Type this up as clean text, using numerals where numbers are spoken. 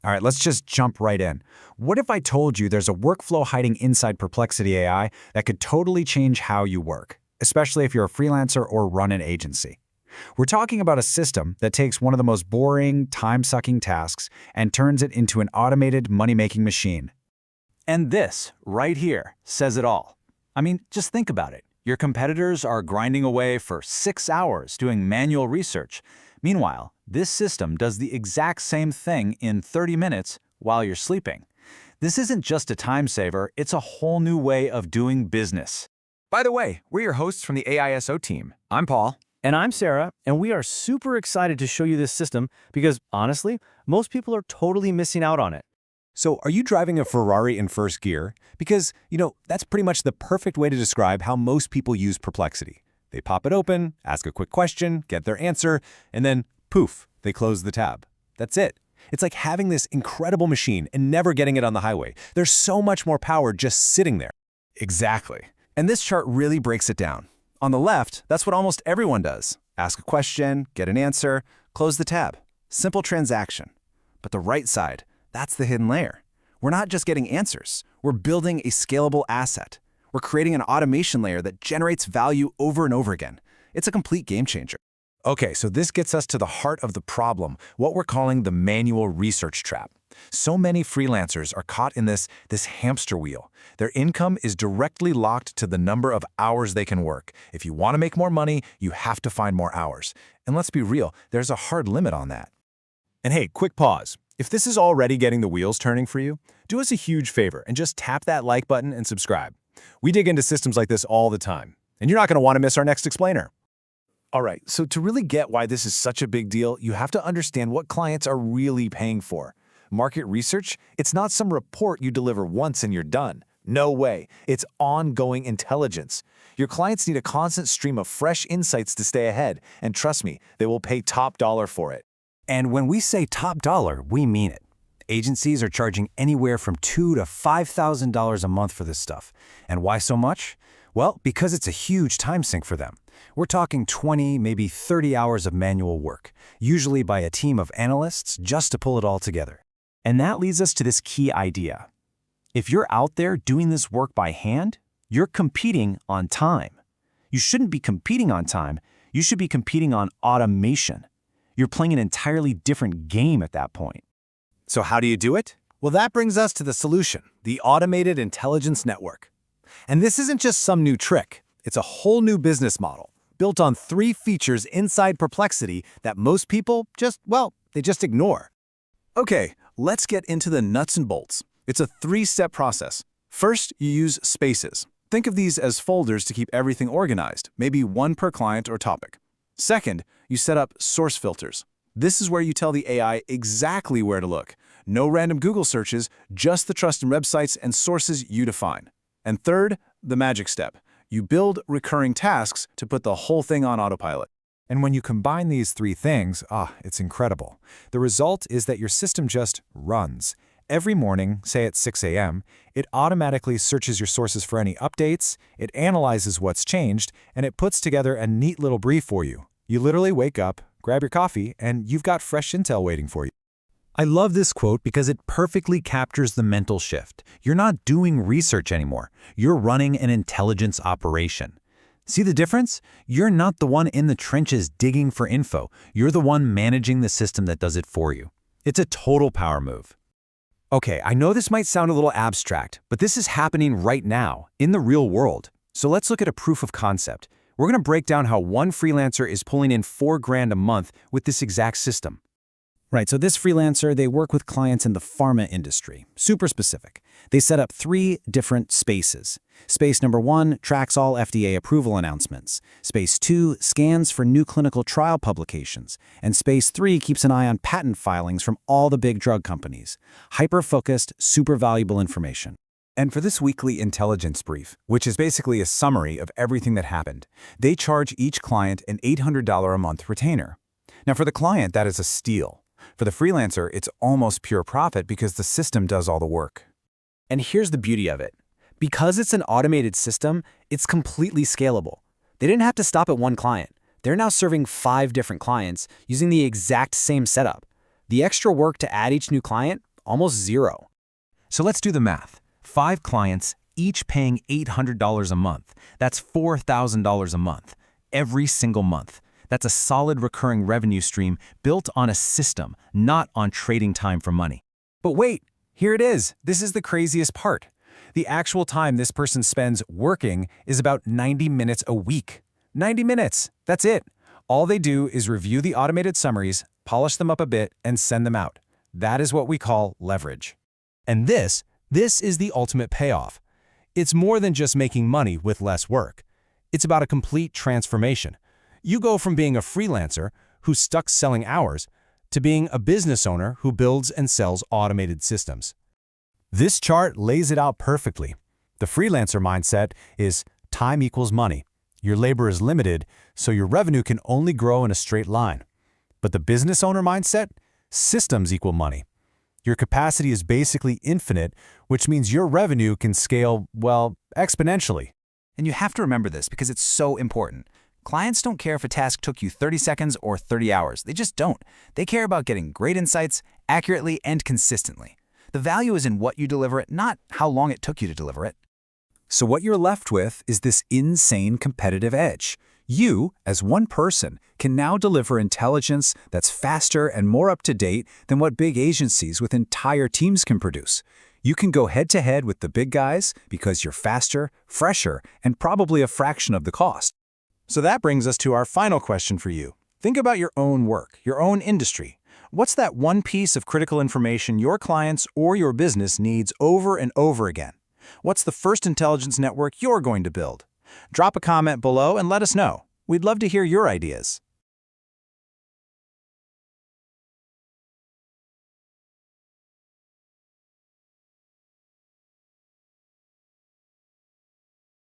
All right, let's just jump right in. What if I told you there's a workflow hiding inside Perplexity AI that could totally change how you work, especially if you're a freelancer or run an agency? We're talking about a system that takes one of the most boring, time-sucking tasks and turns it into an automated money-making machine. And this, right here, says it all. I mean, just think about it. Your competitors are grinding away for 6 hours doing manual research. Meanwhile, this system does the exact same thing in 30 minutes while you're sleeping. This isn't just a time saver, it's a whole new way of doing business. By the way, we're your hosts from the AISO team. I'm Paul. And I'm Sarah, and we are super excited to show you this system because, honestly, most people are totally missing out on it. So are you driving a Ferrari in first gear? Because, that's pretty much the perfect way to describe how most people use Perplexity. They pop it open, ask a quick question, get their answer, and then, poof, they close the tab. That's it. It's like having this incredible machine and never getting it on the highway. There's so much more power just sitting there. Exactly. And this chart really breaks it down. On the left, that's what almost everyone does. Ask a question, get an answer, close the tab. Simple transaction. But the right side, that's the hidden layer. We're not just getting answers. We're building a scalable asset. We're creating an automation layer that generates value over and over again. It's a complete game changer. Okay, so this gets us to the heart of the problem, what we're calling the manual research trap. So many freelancers are caught in this hamster wheel. Their income is directly locked to the number of hours they can work. If you want to make more money, you have to find more hours. And let's be real, there's a hard limit on that. And hey, quick pause. If this is already getting the wheels turning for you, do us a huge favor and just tap that like button and subscribe. We dig into systems like this all the time, and you're not going to want to miss our next explainer. All right, so to really get why this is such a big deal, you have to understand what clients are really paying for. Market research, it's not some report you deliver once and you're done. No way. It's ongoing intelligence. Your clients need a constant stream of fresh insights to stay ahead, and trust me, they will pay top dollar for it. And when we say top dollar, we mean it. Agencies are charging anywhere from $2,000 to $5,000 a month for this stuff. And why so much? Well, because it's a huge time sink for them. We're talking 20, maybe 30 hours of manual work, usually by a team of analysts just to pull it all together. And that leads us to this key idea. If you're out there doing this work by hand, you're competing on time. You shouldn't be competing on time. You should be competing on automation. You're playing an entirely different game at that point. So how do you do it? Well, that brings us to the solution, the Automated Intelligence Network. And this isn't just some new trick. It's a whole new business model, built on 3 features inside Perplexity that most people they just ignore. Okay, let's get into the nuts and bolts. It's a 3-step process. First, you use spaces. Think of these as folders to keep everything organized, maybe one per client or topic. Second, you set up source filters. This is where you tell the AI exactly where to look. No random Google searches, just the trusted websites and sources you define. And third, the magic step. You build recurring tasks to put the whole thing on autopilot. And when you combine these 3 things, it's incredible. The result is that your system just runs. Every morning, say at 6 a.m., it automatically searches your sources for any updates, it analyzes what's changed, and it puts together a neat little brief for you. You literally wake up, grab your coffee, and you've got fresh intel waiting for you. I love this quote because it perfectly captures the mental shift. You're not doing research anymore. You're running an intelligence operation. See the difference? You're not the one in the trenches digging for info. You're the one managing the system that does it for you. It's a total power move. Okay, I know this might sound a little abstract, but this is happening right now, in the real world. So let's look at a proof of concept. We're going to break down how one freelancer is pulling in $4,000 a month with this exact system. Right, so this freelancer, they work with clients in the pharma industry, super specific. They set up 3 different spaces. Space number 1 tracks all FDA approval announcements. Space 2 scans for new clinical trial publications. And Space 3 keeps an eye on patent filings from all the big drug companies. Hyper-focused, super valuable information. And for this weekly intelligence brief, which is basically a summary of everything that happened, they charge each client an $800 a month retainer. Now for the client, that is a steal. For the freelancer, it's almost pure profit because the system does all the work. And here's the beauty of it. Because it's an automated system, it's completely scalable. They didn't have to stop at one client. They're now serving 5 different clients using the exact same setup. The extra work to add each new client, almost zero. So let's do the math. 5 clients, each paying $800 a month. That's $4,000 a month, every single month. That's a solid recurring revenue stream built on a system, not on trading time for money. But wait, here it is. This is the craziest part. The actual time this person spends working is about 90 minutes a week. 90 minutes, that's it. All they do is review the automated summaries, polish them up a bit, and send them out. That is what we call leverage. And this is the ultimate payoff. It's more than just making money with less work. It's about a complete transformation. You go from being a freelancer who's stuck selling hours to being a business owner who builds and sells automated systems. This chart lays it out perfectly. The freelancer mindset is time equals money. Your labor is limited, so your revenue can only grow in a straight line. But the business owner mindset, systems equal money. Your capacity is basically infinite, which means your revenue can scale, well, exponentially. And you have to remember this because it's so important. Clients don't care if a task took you 30 seconds or 30 hours. They just don't. They care about getting great insights accurately and consistently. The value is in what you deliver it, not how long it took you to deliver it. So what you're left with is this insane competitive edge. You, as one person, can now deliver intelligence that's faster and more up-to-date than what big agencies with entire teams can produce. You can go head-to-head with the big guys because you're faster, fresher, and probably a fraction of the cost. So that brings us to our final question for you. Think about your own work, your own industry. What's that one piece of critical information your clients or your business needs over and over again? What's the first intelligence network you're going to build? Drop a comment below and let us know. We'd love to hear your ideas.